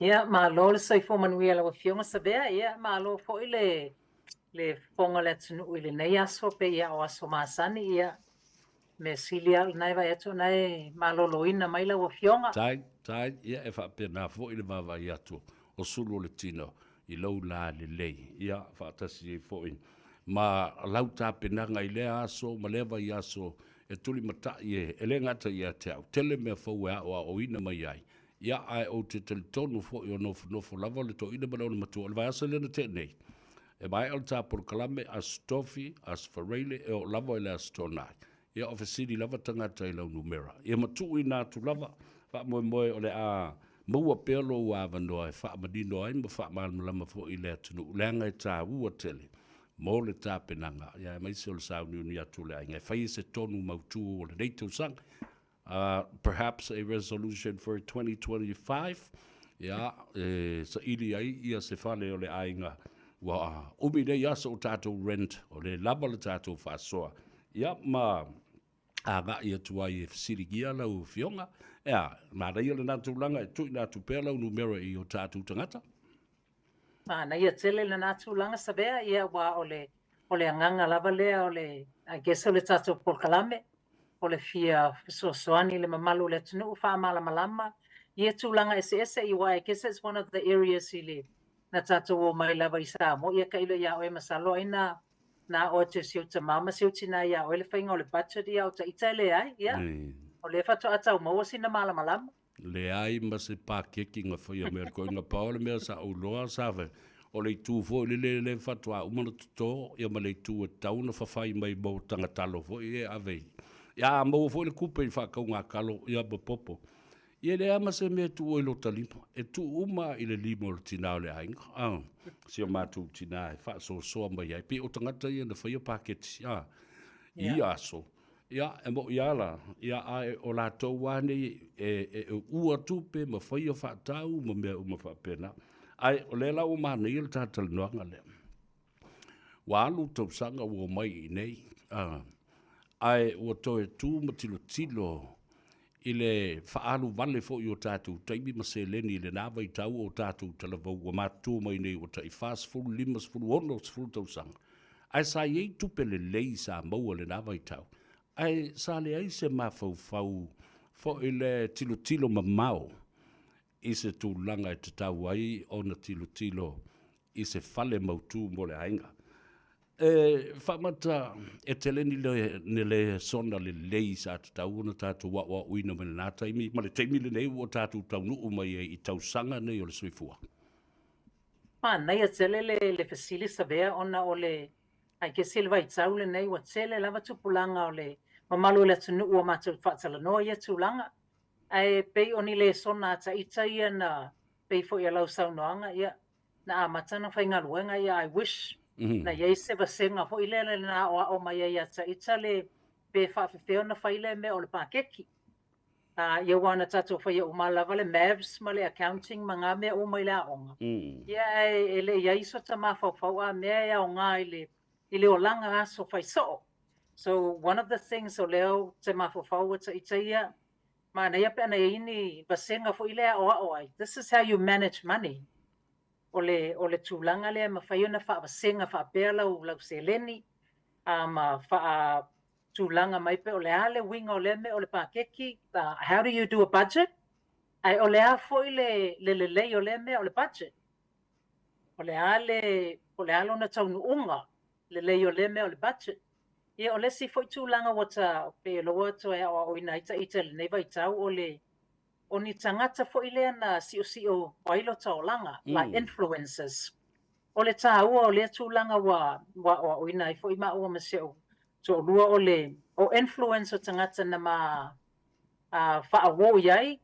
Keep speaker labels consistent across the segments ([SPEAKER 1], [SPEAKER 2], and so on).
[SPEAKER 1] Ia, malo le soifo manuia la wafionga sabea, ia, malo fo le fonga le tunu ile nei aso pe ia o aso masani ia me silia nai vai atu nai malo loina mai la wafionga.
[SPEAKER 2] Tai, ia e whapena fo ile vava i atu o sulu le tino i lau la le lei. Ia whaatasi e fo in. Ma lau tā penanga i lea aso, ma lewa i aso, e tuli mata i e le ngata i a te au. Tele mea fau e a o ina mai ai. Ia ai o te tonu fo i o nofo lava le to ina mana o le matua. Le vai asa lena te nei. E mai al tā por kalame as tofi, as Fale, e o lava i le as tonai. Ia o fesiri lava tangata i lau numera. Ia matu i nā tu lava, wha moe o le a maua pelo ua avanoa e wha madino ai, ma wha malama fo i le atunu. Leanga i tā ua tele. Mo le tā penanga. Ia mai se o le sauni uni atu le ainga. Whai se tonu mautu o le neitau sang. Perhaps a resolution for 2025. Ia, sa ili ai, ia se Fale o le ainga. Wa umi le ia o tātou rent, o le lava le tātou whasoa. Ia, ma nga ia tua i sirigia lau fionga. Ia, ma reia le nātou langa, e tui nātou pēla o numero i o tātou tangata.
[SPEAKER 1] Na ia tele le nātou langa sabea, ia wa ole anganga lava lea, I guess ole tātou polkalame, ole fia soani le mamalu le tunu, wha malama. Ia tūlanga ese i wa, I guess it's one of the areas i le na tātou o mai lava i Samoa. Ia ka ilo ia oe masalo ina na o te siuta mama siuti na ia oe le whainga o le budget ia o ta itale ai, ia. O le whato atau maua sina malama.
[SPEAKER 2] Le ai ma se pākeki ngā whaia mea koe ngā paole mea sa uloa sawe. O le tū fo le whatua umana tuto, ia ma le tū e tauna whawhai mai mo tangatalo fo i e awei. Ia mau fo le kupe i whakau ngā kalo ia ma popo. Ia le ama se mea tū o ilo talimo. E tū uma i le limo le tina o le ainga. Si o mātū tina e wha soa mai ai. Pe o tangata ia na whaia pāketi. Ia aso. Ia, e mo iala, ia ai o la tau wane e ua tupe ma whaia whaatau ma mea uma whaapena. Ai, o le lau mana i le tātali noanga le. Wa alu tau sanga ua mai i nei. Ai, ua toe tū ma tilo i le whaalu vale fo i o tātou taimi ma se leni i le nāwa i tau o tātou talavau ua mātū mai nei o tai whās fulu limas fulu ono fulu tau sanga. Ai, sa iei tupe le lei sa maua le nāwa i tau. Ai, sa le ai se mafau fo i le tilo mamao i se tūlanga e te tau ai o na tilo i se Fale mautu mo le ainga. Whamata e te leni le sona le lei sa te tau na tātou wa uina mene nā taimi, ma le taimi le nei o tātou tau nuu mai i tau sanga nei o le suifua.
[SPEAKER 1] Nei a tele le fasili sabea ona o le ai ke silva i tau le nei wa tele lava tupulanga o le mamalu le tunu ua mātou whaatala noa ia tūlanga. Ai pei oni le sona ta ita ia na pei fo ia lau sau noanga ia na amatana whainga luenga ia I wish na iei se vasenga fo ile na o mai ia ta ita le pe whaafefeo na whaile me o le pākeki. Ia wana tātou whaia umalawa le Mavs ma le accounting ma ngā mea o mai le aonga. Ia ele ia iso ta mawhau a mea ia o ngā ile o langa aso whaiso. So one of the things o leo te mawhau ta ita ia mana ia pe ana ini vasenga fo ile o ai. This is how you manage money. Ole tūlanga lea ma whaio na wha vasenga wha pēla o lau se leni ma wha tūlanga mai pe ole ale winga ole me ole pākeki. How do you do a budget? Ai ole a fo ile le ole me ole budget. Ole ale ona taunu unga le ole me ole budget. Ia ole si foi tūlanga wata pe loa to e o ina ita le nei vai tau ole o ni tangata foi le na sio wailo taolanga like influencers. Ole tāua ole tūlanga wa o ina foi ma o maseo. So lua ole o influencer tangata na ma whaawo iai.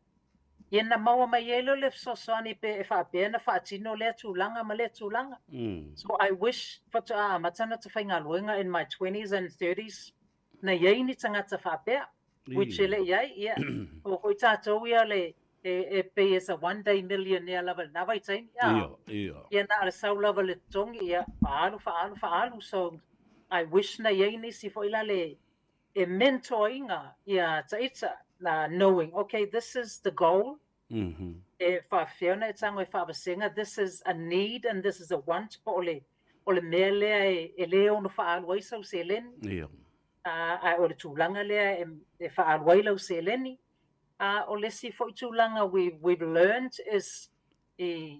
[SPEAKER 1] Ia na maua mai elo le sosoani pe e whaapena whaatino le tūlanga ma le tūlanga. So I wish whatu matana te whainga luenga in my 20s and 30s na iei ni tangata whaapea. Which ele iai, ia. O hoi tātou ia le e pay as a one day millionaire level. Na vai taini, ia. Ia na ala sau level le tongi, ia. Whaalu. So I wish na iei ni si foila le e mentoringa ia taita na knowing, okay, this is the goal. E whawhiona e tango e whawasenga, this is a need and this is a want, po ole mea lea e leo no whaalwai sau se leni. A ole tūlanga lea e whaalwai lau se leni. Ole si fo tūlanga we've learned is I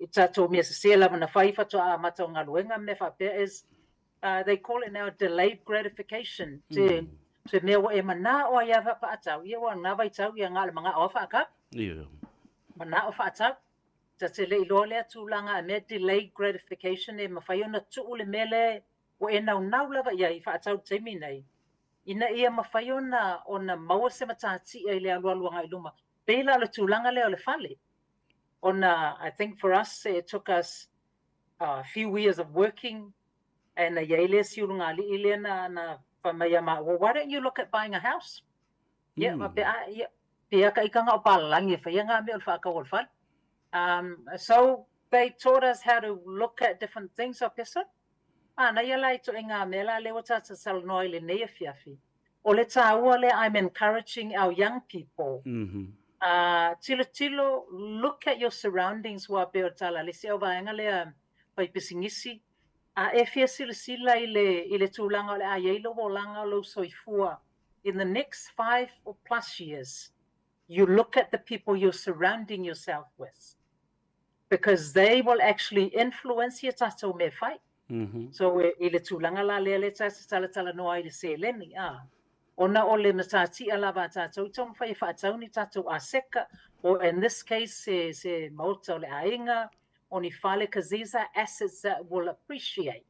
[SPEAKER 1] tato mea se se lava na whai whatoa a matau ngā luenga me whapea is they call it now delayed gratification. Te mea wa e mana o ia whaatau, ia wa ngā vai tau ia ngā le mga o whaakap. Mana o whaatau. Ta te le ilo lea tūlanga a mea delayed gratification e mawhai ona tuu le mele o e nau lava ia I whaatau teimi nei. Ina ia mawhai ona maua se matati e le alualua ngai luma. Pela le tūlanga lea o le Fale. I think for us, it took us a few years of working and well, why don't you look at buying a house? So they taught us how to look at different things. I'm encouraging our young people. Tilo, look at your surroundings wa beotala. Le se o vaenga le pai pisingisi. E fia sila ile tūlanga le a yeilo volanga lo soifua. In the next 5 or plus years, you look at the people you're surrounding yourself with, because they will actually influence your tato me fai. So ile tūlanga la le tala noa ile se leni. Ona ole matati alava tatou tong fai whaatau ni tatou a seka, or in this case se mauta le ainga, oni Fale, because these are assets that will appreciate.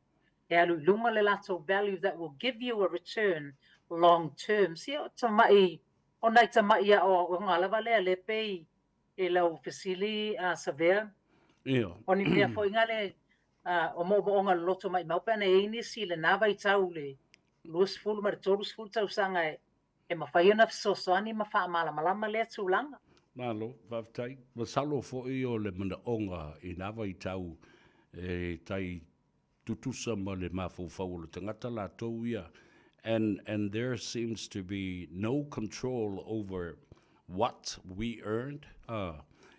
[SPEAKER 1] E alu lunga le lato value that will give you a return long term. Si o tamai, ona tamai ia o ngalava le pei e lau fesili savea. Oni mea fo ingale o mo onga loto mai maupana e ini si le nava I tau le Luas fulu mar torus fulu tau sanga e mawhai ona fisosoani ma wha malama lea tūlanga.
[SPEAKER 2] Malo, whaftai. Masalo fo I o le mana onga I nawa I tau e tai tutusa ma le mawhau le tangata la tau ia. And there seems to be no control over what we earned.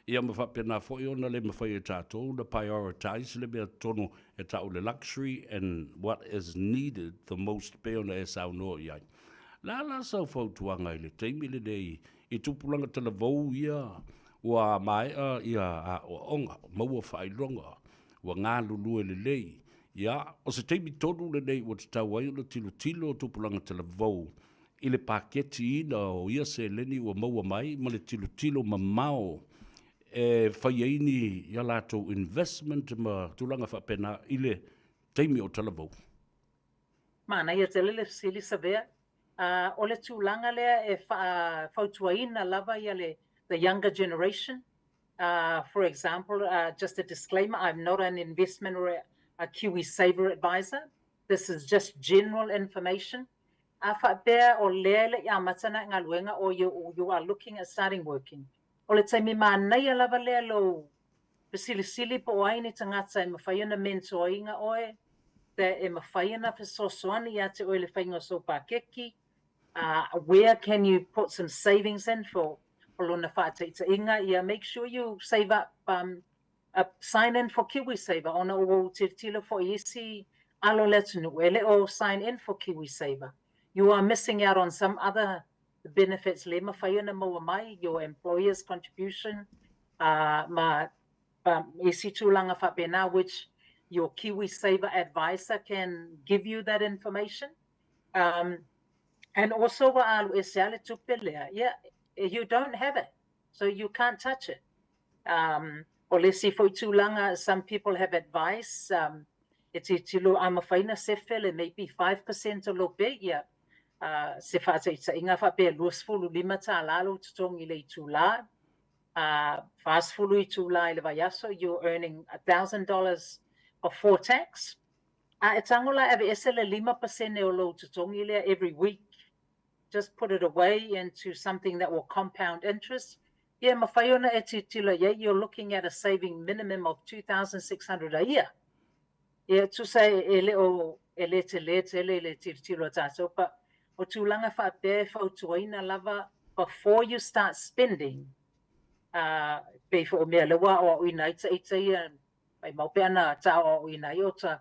[SPEAKER 2] Ia mawhapena fo I ona le mawhai e tātou, le prioritize le mea tono e tau le luxury and what is needed the most pe ona e sau noa iai. La sau fautuanga I le teimi le nei I tupulanga tala vau ia ua mai ia a onga, maua whailonga, ua ngā lulu e le lei. Ia, o se teimi tonu le nei ua te tau ai ona tilo tupulanga tala vau I le paketi ina o ia se leni ua maua mai ma le tilo mamao. E whaiaini ia lato investment ma tulanga whapena ile teimi o talavau.
[SPEAKER 1] Mana ia te lele sili savea. O le tūlanga lea e whautuaina lava ia the younger generation. For example, just a disclaimer, I'm not an investment or a KiwiSaver advisor. This is just general information. Whapea o lele ia matana ngā luenga or you are looking at starting working. O le taimi mānei lava lea lo sili po ai ni tangata e mawhaiana mentoinga oe, te e mawhaiana fisosoani ia te oe le whainga so pākeki. Where can you put some savings in for lona whaataita inga? Yeah, make sure you save up, sign in for KiwiSaver. Ona o te tilo fo isi alo letunu ele o sign in for KiwiSaver. You are missing out on some other benefits le mawhaiana maua mai, your employer's contribution, isi tūlanga whapena, which your KiwiSaver advisor can give you that information. And also, yeah, you don't have it, so you can't touch it. Or let's see, for too long, some people have advice. It's I'm a fina sefele, maybe 5% or lo bit, yeah. Sefata it's inga fa be lusfulu limata lalo tutongi le tula. Fast fulu tula levayaso, you're earning $1,000 before tax. It's angola ave esele 5% o lo tutongi le every week. Just put it away into something that will compound interest. Yeah, mawhaiona etitila, yeah, you're looking at a saving minimum of $2,600 a year. Yeah, to say ele titilo tato, but o tūlanga whape whautuaina lava before you start spending. Pei fo mea lewa o ina ita ia pai mau pe ana ta o ina i o ta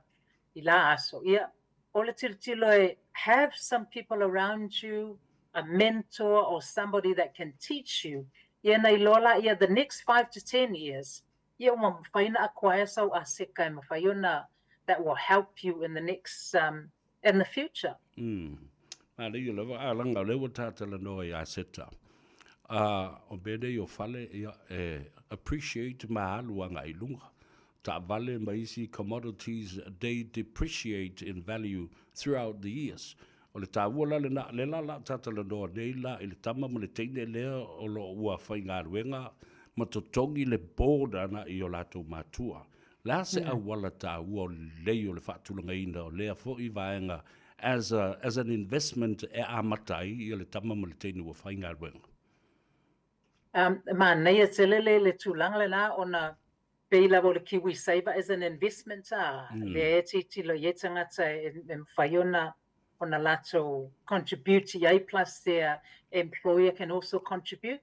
[SPEAKER 1] I la aso. Ia, o le tilo have some people around you, a mentor or somebody that can teach you. Ia nei lola ia the next 5 to 10 years. Ia ma mawhaina acquire sau a seka e mawhaiona that will help you in the next, in the future.
[SPEAKER 2] Ale yo lewa alanga lewa tatala no ya seta. O bede yo fale ia appreciate maalu anga ilunga. Ta vale maisi commodities they depreciate in value throughout the years. O le ta wala le na le la tatala no nei la ile tama mo le teine le o lo ua fai ngā ruenga ma to tongi le boda na i o lato matua. La se a wala ta ua le o le fatulanga ina o lea fo I vaenga as an investment e a matai I o le tama mo le teine ua fai ngā ruenga.
[SPEAKER 1] Ma nei tele le tulanga le la ona Pela o le KiwiSaver as an investment le tilo ye tangata e whaiona ona lato contribute I plus their employer can also contribute.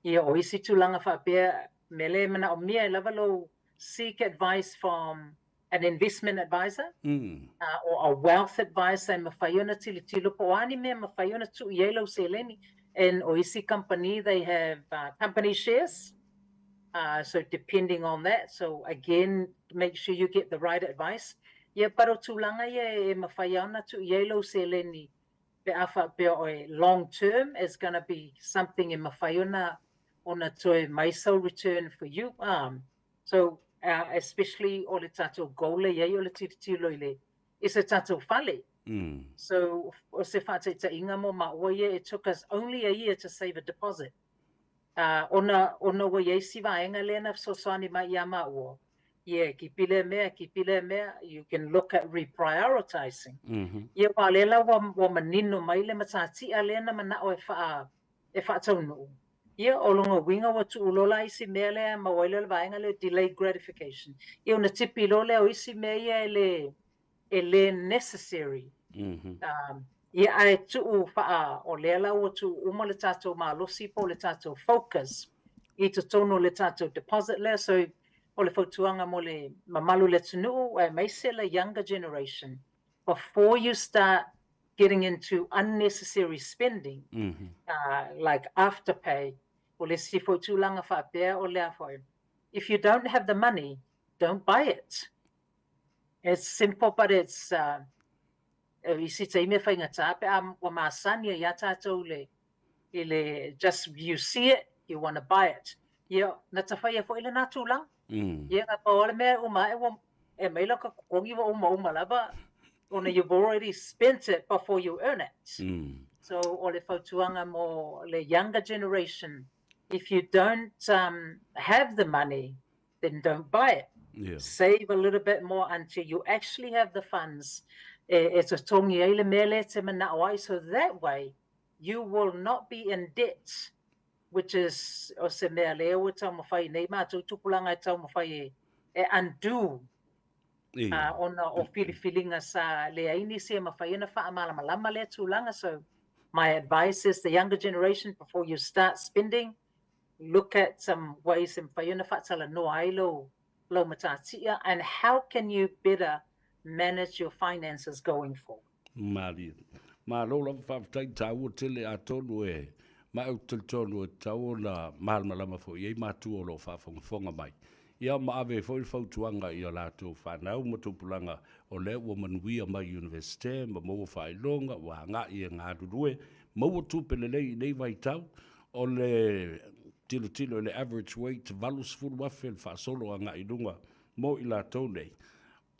[SPEAKER 1] Ia o isi tulanga whapea mele mana o mea lava lo seek advice from an investment advisor or a wealth advisor ma whaiona tilo po ani mea ma whaiona tu yelo seleni and o isi company they have company shares. So depending on that, so again, make sure you get the right advice. Ia paro tulanga ia e mawhaiana tu yelo seleni pe afa pe oe long term is going to be something in mawhaiona ona toe maiso return for you. So especially o le tato gole ia o le titilo ile is a tato fale. So o se whate ta inga mo ma oia, it took us only a year to save a deposit. Ona wa yesi vaenga lena so sani ma yama o. Yeah, ki pile mea, you can look at reprioritizing. Ia walela wa manino mai le matati alena mana o e fa tonu. Ia olonga winga wa tu ulola isi mea le ma walela vaenga le delayed gratification. Ia una tipi lole o isi mea ele necessary. Ia ai tu faa o lela o tu uma le tato malosi po le tato focus I to tono le tato deposit le so o le fotuanga mo le mamalu le tunu e maise le younger generation before you start getting into unnecessary spending like afterpay o le si fotulanga fa pea o le afo if you don't have the money don't buy it. It's simple but it's isi te ime whainga tāpe wa māsania ia tātou le just you see it, you want to buy it. Ia, na ta whaia fo ile nā tūlang. Ia, ka paole mea uma e meila ka kongi wa uma lava. Ona you've already spent it before you earn it. So, o le whautuanga mo le younger generation, if you don't have the money, then don't buy it. Yeah. Save a little bit more until you actually have the funds. It's a tongi ele mele te mana awai, so that way you will not be in debt, which is o se mea leo e tau mawhai nei mātou tupulanga e tau mawhai e undo ona o whiliwhilinga sa lea ini se mawhai ina wha malama lea tūlanga. So my advice is the younger generation, before you start spending, look at some ways in whai ina whatala no ailo lo matatia and how can you better manage your finances going forward.
[SPEAKER 2] Mari. Ma lo la fa tai tau tele a tonu e ma au tonu tau na malama fo ye ma tu o lo fa fonga mai. Ia ma ave fo tuanga ia la tu fa na mo tu pulanga o le woman we ma university ma mo fa longa wa nga ia nga duwe mo tu pelele nei vai tau o le tilo le average weight valus full wa fel fa solo nga idunga mo ila tone.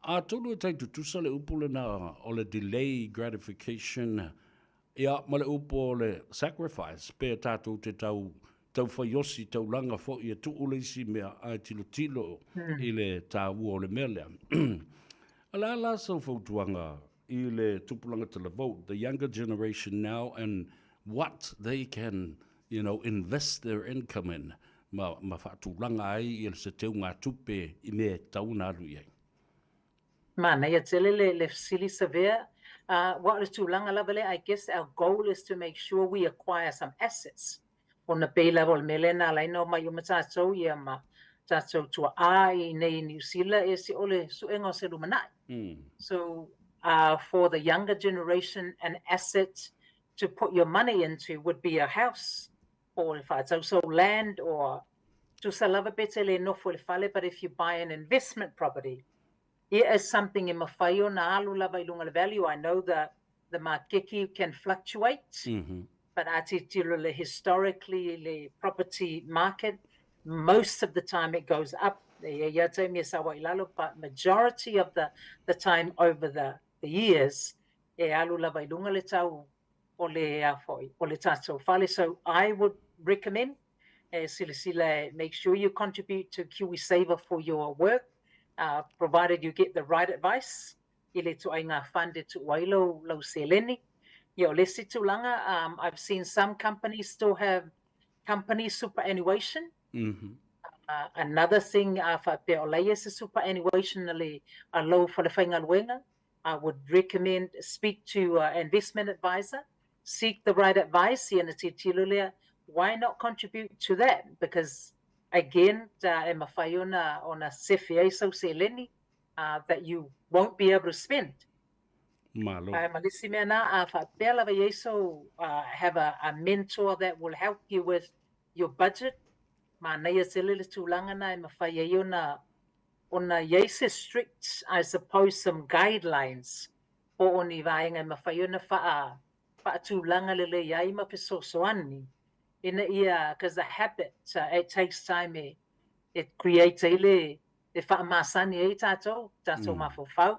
[SPEAKER 2] A tonu tai tutusa le upule na o le delay gratification ia ma le upo le sacrifice pe tatu te tau whaiosi tau langa fo ia tu ulesi mea ai tilo i le tau o le mele. Ala la so fautuanga i le tupulanga te le vote, the younger generation now and what they can, invest their income in. Ma whaatulanga ai i se teu ngā tupe i me tau nā lui ai.
[SPEAKER 1] Mana ia tele le sili severe. What is tūlanga lavale, I guess our goal is to make sure we acquire some assets. ona peila o le mele na laina o mai o matatou ia ma tatou tua ai nei New Zealand e si ole suenga o se lumanai. So for the younger generation, an asset to put your money into would be a house, or if it's also land, or to salava betele no for fale. But if you buy an investment property, it is something in mafayo na alu lava ilunga le value. I know that the makeki can fluctuate, but atitilo historically the property market, most of the time it goes up. But majority of the time over the years, so I would recommend make sure you contribute to KiwiSaver for your work, provided you get the right advice. I've seen some companies still have company superannuation. Another thing, superannuation low for the I would recommend speak to an investment advisor, seek the right advice. Why not contribute to that? Because again, on a that you won't be able to spend.
[SPEAKER 2] Malu.
[SPEAKER 1] Have a mentor that will help you with your budget. Strict, I suppose, some guidelines o ni vaenga mawhaiona whaatulanga lele iai mapisosoani. Ina ia, because the habit, it takes time, it creates e whaamasani e tātou mawhawhau,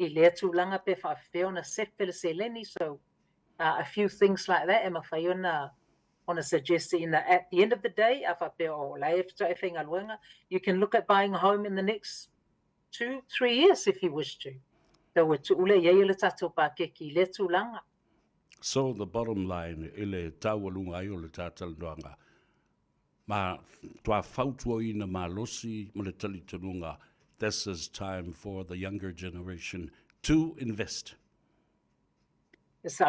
[SPEAKER 1] I lea tūlanga pe whaawheo na sefele seleni. So a few things like that, e mawhaiona on a suggestion that at the end of the day, you can look at buying a home in the next 2-3 years if you wish to.
[SPEAKER 2] So the bottom line, ile tawalunga ai o le tātal noanga, ma tua whautua ina ma losi ma le tali tanunga, this is time for the younger generation to invest.
[SPEAKER 1] So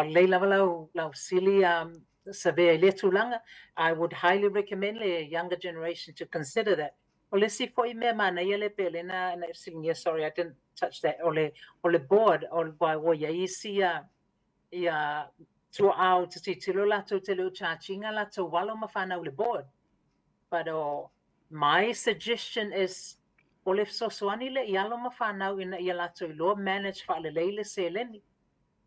[SPEAKER 1] I would highly recommend the younger generation to consider that. Sorry, I didn't touch that. Ole board, ole by to out to tilo lato telo chachinga lato walo mafana ole board. But my suggestion is ole sosoani le yalo mafana ina yalato lo manage fa le leile seleni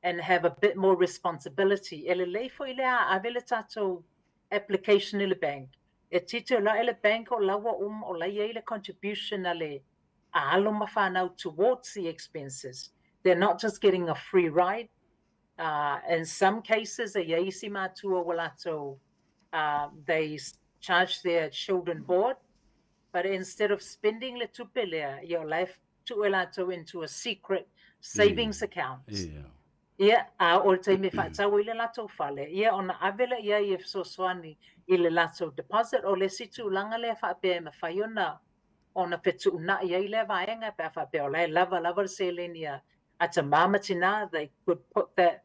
[SPEAKER 1] and have a bit more responsibility. Ele lei fo ile avele tato application ile bank. E tito la ele bank o lawa o la ile contribution ale alo mafana towards the expenses. They're not just getting a free ride. In some cases, they charge their children board, but instead of spending le tupelea, your life into a secret savings account. Yeah, or time if it's a will lato fale. Yeah, on avela if so swani ile lato deposit or lesitu langale fa be me fayona on a petu na ile vaenga pa fa be ole lava selenia at a mamatina. They could put that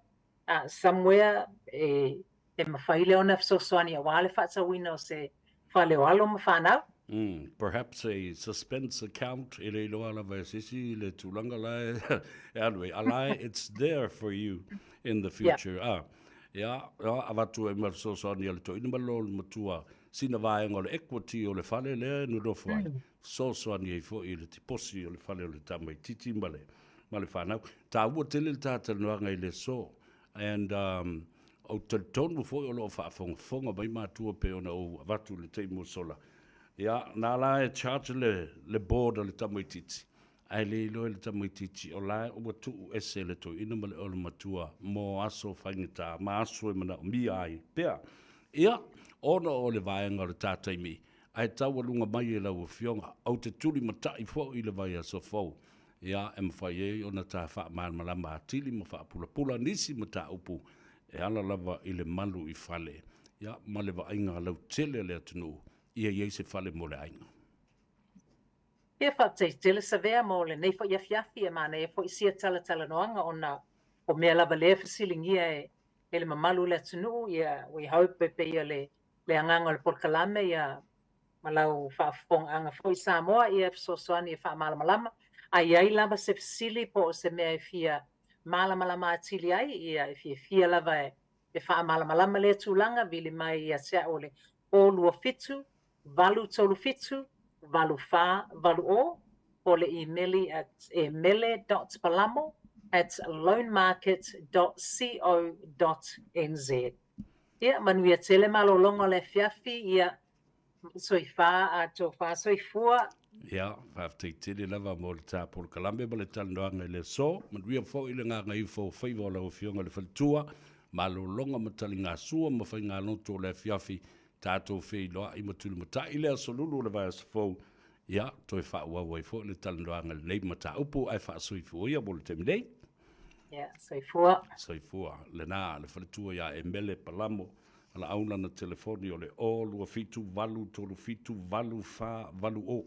[SPEAKER 1] somewhere in mafaile on a so swani a wale fatsa we know say fale walo mafana.
[SPEAKER 2] Perhaps a suspense account. Anyway, it's there for you in the future. Yeah, avatu e so so ni le to ina malo matua sina vai ngol equity o le fale le no do fai so so ni fo I le tiposi o le fale o le tamai titi male fana ta wo tele ta no ngai le so and o te tonu fo o lo fa fonga bai matua pe ona o avatu le te mo sola. Ja, na la e charge le board o le tamaititi. Ai le lo le tamaititi o la o tu ese le to ina male o le matua mo aso whaingita, ma aso e mana o mi ai. Pea, ia, ona o le vaenga o le tātai mi. Ai tawalunga mai e lau fionga, au te tuli matai fo I le vai aso fau. Ia, e mawhai e ona tā wha maan malama atili, ma wha pula pula nisi ma tā upu. E ala lava I le malu I Fale. Ia, ma le vaenga lau tele le atunu. Ia se fale mo le ainga.
[SPEAKER 1] Ia whapte tele sa vea mo le nei fo ia fiafi e mana e fo isia tala noanga ona o mea lava le fasilingia e le mamalu le atunu ia we hope pe ia le le anganga le porkalame ia malau whaafonga foi Samoa ia sosoani ia whaamalamalama ai ai lava se fasili po se mea e fia malamalama atili ai ia e fia lava e whaamalamalama le tūlanga vili mai ia sea ole o lua fitu, valu tolu fitu, valu wha, valu o le emaili at emele.palamo@loanmarket.co.nz. Ia manuia tele malolongo le fiafi ia soifa a tofa soifua.
[SPEAKER 2] Ia, whafteitele lava mo le tāpolo kalambe ma le talanoanga i le so, manuia fo i le ngā ngai fo whaiva o lau fionga le whalitua, malolonga ma tali ngā sua, ma whai ngā loto le fiafi, tātou whei loa i matulu mata, i le asolulu le vai asafou, ia, toi whaua wai fo le talanoanga le nei mata upu, ai wha soifua ia mo le temidei.
[SPEAKER 1] Ia, soifua.
[SPEAKER 2] Soifua, le nā, le whalitua ia Emele Palamo, ala auna na telefoni o le o lua fitu valu tolu fitu valu wha valu o.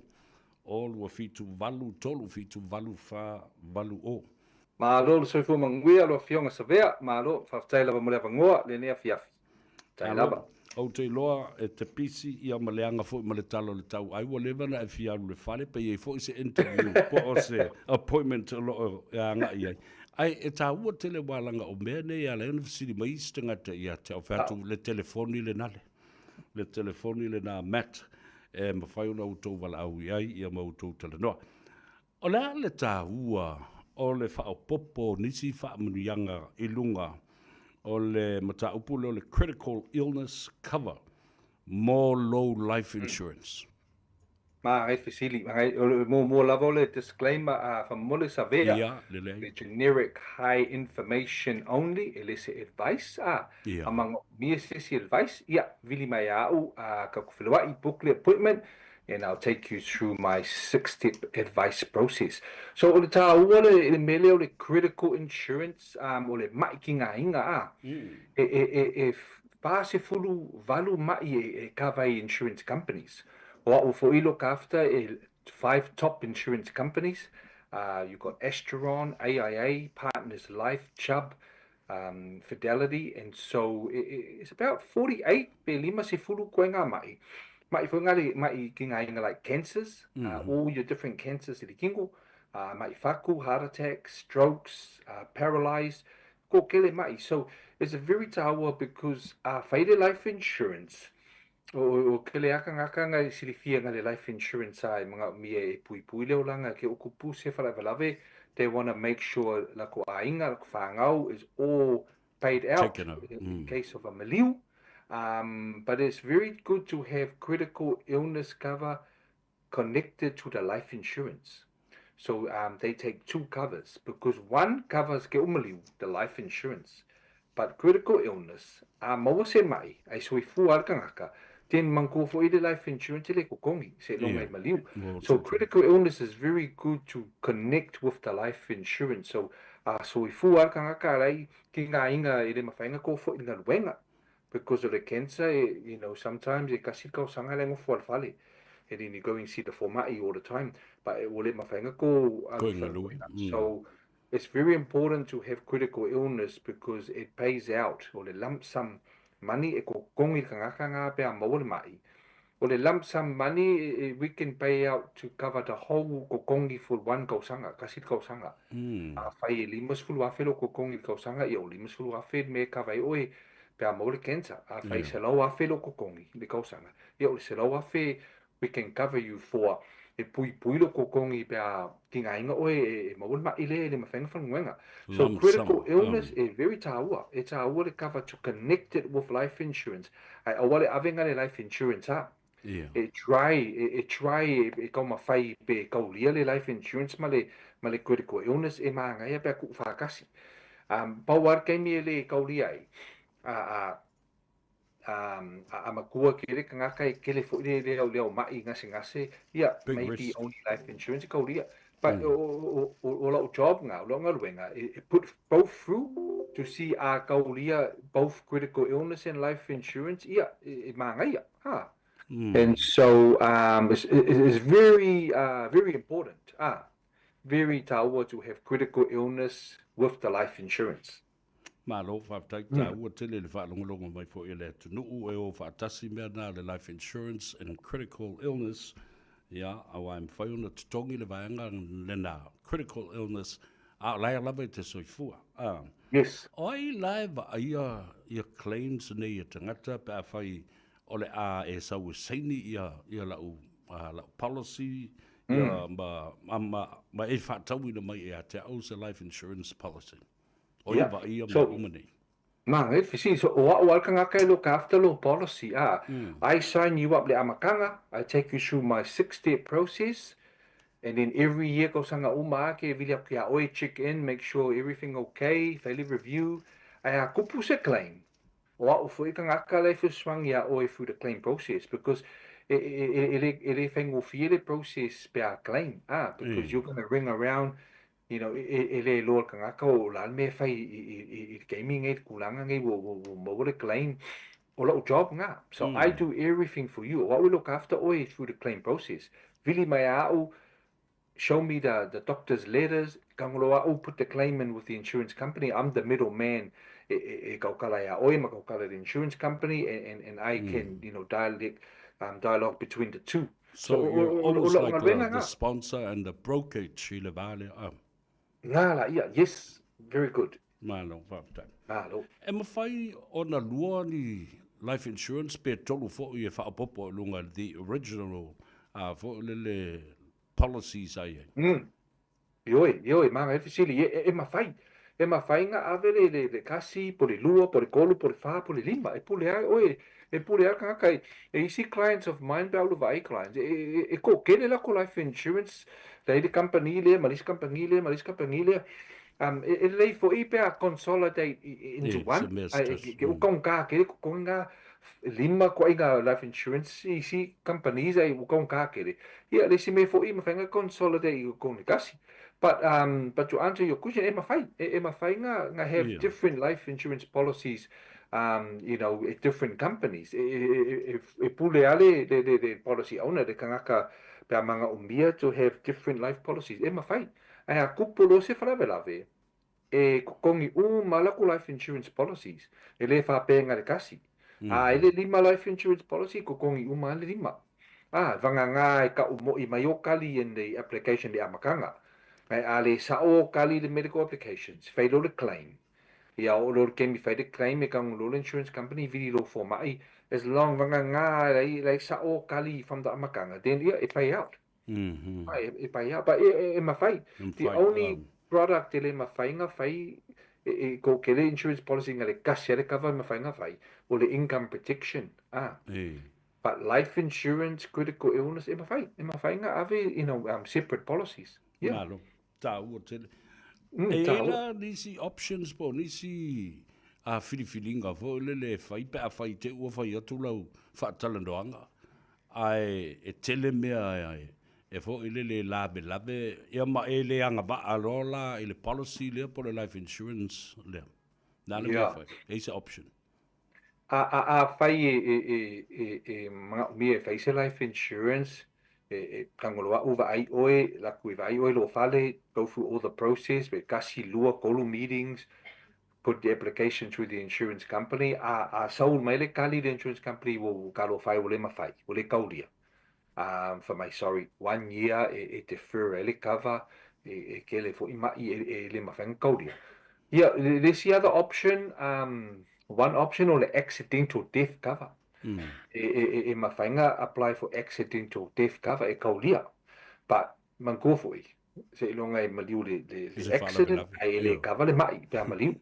[SPEAKER 2] O lua fitu valu tolu fitu valu wha valu o.
[SPEAKER 3] Malu le soifua manguia lo fionga savea, malu whaftai lava mo le avangoa le nea fiafi. Tai lava.
[SPEAKER 2] Au te loa e te pisi ia ma le anga fo ma le talo le tau ai wa leva na e fiaru le fale pe e fo se interview po o se appointment lo ya nga ia ai e ta ua tele walanga o mea ne ia le university mai stanga te ia te ofertu le telefoni le nale le telefoni le na mat e ma fai una utou wala au ia ia ma utou tala noa o le ta ua o le fa o popo nisi fa mnuianga ilunga o le mata upu le critical illness cover, more low life insurance.
[SPEAKER 3] Ma ngai fisili, mo lava le disclaimer a famole savea.
[SPEAKER 2] Ia, le
[SPEAKER 3] generic high information only, illicit advice. Among me advice, vili mai au ka kuwhilawai booklet appointment, and I'll take you through my 6-step advice process. So o le tā ua le mele o le critical insurance, o le mai ki ngā inga e pāse fulu valu mai e kawai insurance companies. O au fo I look after 5 top insurance companies. You've got Asteron, AIA, Partners Life, Chubb, Fidelity, and so it's about 48 pe lima se fulu koe ngā mai. Mai whangari mai ki ngā inga like cancers, all your different cancers I kingo, mai whaku, heart attacks, strokes, paralyzed, ko kele mai. So it's a very tawa because whaire life insurance, o kele akanga I silifia ngale life insurance ai mga mia e pui leo langa ke ukupu se whalawalawe, they want to make sure la ko ainga, la ko whangau is all paid out in case of a maliu. But it's very good to have critical illness cover connected to the life insurance. So they take 2 covers because one covers ke umaliu, the life insurance. But critical illness, maua se mai, ai sui fu alkangaka, ten manko fo I the life insurance le kokongi, se lo mai maliu. So critical illness is very good to connect with the life insurance. So sui fu alkangaka rai ki ngā inga I le mawhainga ko fo I ngā luenga. Because of the cancer, you know, sometimes it kasi kau sanga lengo fual fale. And then you go and see the formati all the time. But it will let my finger go. So it's very important to have critical illness because it pays out. Or the lump sum money, e ko kongi kangakanga pe a maole mai. Or the lump sum money, we can pay out to cover the whole kokongi for one kausanga, kasi kausanga. Fai limas fulu afelo kokongi kausanga, yo limas fulu afel me kawai oe. Pea maule cancer, fai se lau afe lo kokongi, le kausanga. Ia o se lau afe, we can cover you for e pui lo kokongi pea ki ngā inga oe e maule ma ile le mawhenga whanguenga. So critical illness is very taua. E taua le cover to connect it with life insurance. Ai awale avenga le life insurance ha. E try e kau mawhai pe kau lia le life insurance ma le critical illness e maanga ia pea ku whakasi. Pau ar keimi e le kau lia ai. Makua kere kangaka e kele fo leo mai ngase ia maybe only life insurance ko lia but o lo job nga lo ngaluenga it put both through to see ko lia both critical illness and life insurance ia manga ia and so it's very very important very taua to have critical illness with the life insurance.
[SPEAKER 2] Malo whaatai tā ua tele le whaalongolongo mai fo i le tunu e o whaatasi mea nā le life insurance and critical illness. Ia, awa im whai ona tutongi le vaenga le nā critical illness a lai alawa i te soifua.
[SPEAKER 3] Yes.
[SPEAKER 2] Oi lai va ia claims nei i tangata pe a whai ole a e sau seini ia lau policy ia ma e whaatau ina mai e a te au se life insurance policy. Oi va ia me umani.
[SPEAKER 3] Man, it so o kanga look after lo policy. I sign you up le amakanga. I take you through my 6-step process. And then every year ko sanga uma ke vili kia oi check in, make sure everything okay, Fale review. Ai kupu se claim. O fo kanga le fu swang ya oi through the claim process because it thing feel process pe a claim. Because you're gonna ring around. You know, ele lor kanga ko la me fai I gaming it kulanga ngai wo claim o job nga. So I do everything for you. What we look after always through the claim process. Vili mai au show me the doctor's letters. Kangoloa au put the claim in with the insurance company. I'm the middleman. Kaukala ya oi ma kaukala the insurance company and I can dialogue between the two.
[SPEAKER 2] So you're almost like the sponsor and the brokerage ile vale.
[SPEAKER 3] Yes, very good.
[SPEAKER 2] Malo, whaatai.
[SPEAKER 3] Malo.
[SPEAKER 2] E mawhai o na lua ni life insurance pe tolu fo I e whaapopo lunga the original fo lele policies ai.
[SPEAKER 3] Ioi, manga e fisili e mawhai. E mawhai nga ave le kasi, po le lua, po le kolu, po le wha, po le lima. E pule ai, oi, e pule ai kanga kai. E isi clients of mine pe aulu vai clients. E ko kene la ko life insurance. Le company le, malis company le. It lay for IPA consolidate into one. Ukong ka kere kung nga lima ko nga life insurance isi companies ay ukong ka kere. Yeah, they see me for ima fanga consolidate ukong kasi. But to answer your question, Emma Fai nga have different life insurance policies. Different companies. If pule ale the policy owner the kangaka pe manga umbia to have different life policies. Emma Fai. Ai kupulo se favelave. E kongi malaku life insurance policies. Ele fa penga le kasi. Ele lima life insurance policy kongi male lima. Vanga nga ka umo I mayo kali in the application de amakanga. Ai ale sao kali the medical applications. Fale the claim. Ia o lor kemi fai the claim e kang lo insurance company vidi lo for mai as long vanga nga like sao kali from the amakanga then it pay out. It pay out but it mafai. The only product ele mafai nga fai ko kele insurance policy nga le kasi le cover mafai nga fai o le income protection. But life insurance, critical illness, e mafai nga ave separate policies. Yeah.
[SPEAKER 2] Malo, ta ua tele. Ela nisi options po nisi filifilinga fo le fai pe a fai te ua fai atu lau whaatalandoanga. Ai e tele mea e fo le labe ia ma le anga ba arola le policy le po le life insurance le. Nana mea fai. Eisa option.
[SPEAKER 3] Fai me fai se life insurance. Kangoloa uva ai oe, la kui vai oe lo Fale, go through all the process, but kasi lua kolu meetings, put the application through the insurance company. Saul mele kali the insurance company will kalo fai ole mafai, ole kaulia. For my 1 year e defer ele cover, kele fo ima ele mafai kaulia. Yeah, this the other option, one option ole accidental death cover. E mawhainga apply for accidental death cover e kaulia. But man go for it. Se ilonga e maliu le accident ai le cover le mai pe maliu.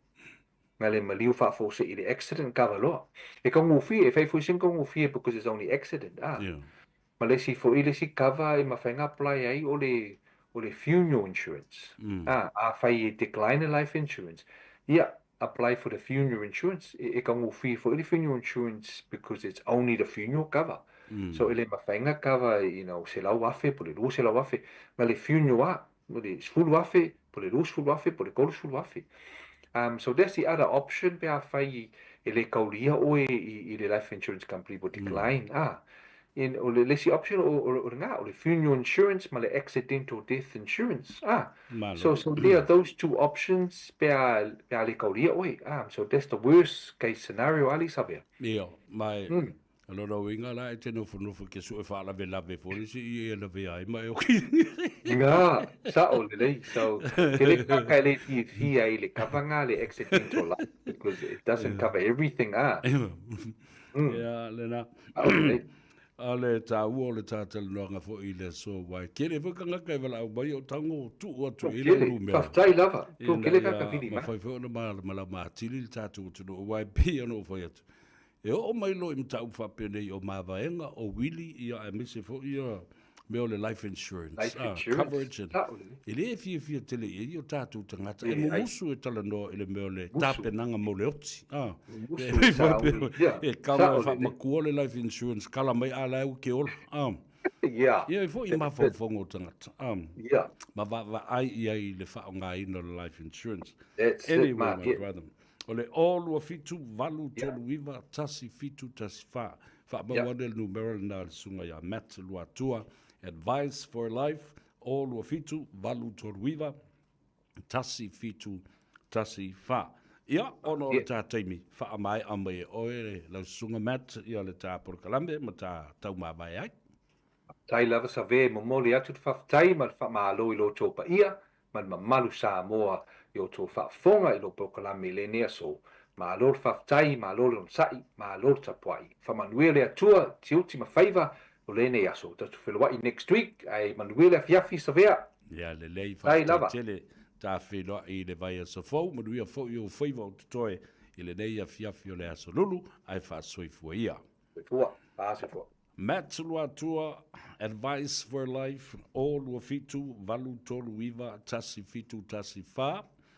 [SPEAKER 3] Nga le maliu fa fo se le accident cover loa. E kongu fi e fai fo sin kongu fi because it's only accident. Ma le si fo ile si cover e mawhainga apply ai o le funeral insurance. Fai decline life insurance. Yeah. Apply for the funeral insurance. E kangu fi for the funeral insurance because it's only the funeral cover. So ele mawhainga cover, se lau wafe, po le lu se lau wafe. Ma le funeral po le sfulu wafe, po le lu sfulu wafe, po le kolu sfulu wafe. So that's the other option pe a whai ele kaulia oe I le life insurance company po decline. in o le lesi option o nga o le funeral insurance ma le accidental death insurance. So there are those two options pe le kauria oi. So that's the worst case scenario ali sabe.
[SPEAKER 2] Mai alora winga la te no ke su fa la vela ve for si la ve ai mai o
[SPEAKER 3] Nga sa o le so ke ka le fi ai le kavanga le accidental life because it doesn't cover everything
[SPEAKER 2] lena ale ta u le ta tel no nga fo ile so wai ke le kanga ka vela o bai o tango tu o tu ile lu me
[SPEAKER 3] tai lava to ke le ka vini
[SPEAKER 2] ma fai fo no ma tili ta tu wai pe no fo yet e o mai lo im tau fa pene o mavaenga o wili ia a mise fo ia me o le life insurance coverage ele if tele e o tatu tangata e musu e tala no ele me o le tapenanga mo le oti e kala fa makuo le life insurance kala mai ala u ke ola ia fo i mafo fongo tangata ma va ai ia i le fa nga i no life insurance anyway my brother ole all wa fitu valu tolu viva tasi fitu tasi fa ba wadel numero na sunga ya mat lua tua advice for life all wa fitu valu tolu viva tasi fitu tasi fa ia ono le ta taimi fa mai ambe oe la sunga mat ia le ta por kalambe mata tau ma vai ai
[SPEAKER 3] tai lava sa ve mo moli atu fa tai ma fa ma lo ilo topa ia man Malu Samoa yo to fa fonga ilo pokola milenia so ma lor fa tai ma lor on sai ma lor tapuai fa manuele atua ti ultima favor o lene aso to felwa next week ai manuele fiafi savea
[SPEAKER 2] le lei fa tele ta filo i le vai so fo mo ia fo yo favor to toi ile nei fiafi o le aso lulu ai fa soifua ia
[SPEAKER 3] fo
[SPEAKER 2] Matsulua tua, advice for life, all wa fitu, valu tolu iwa, tasi fitu, tasi fa.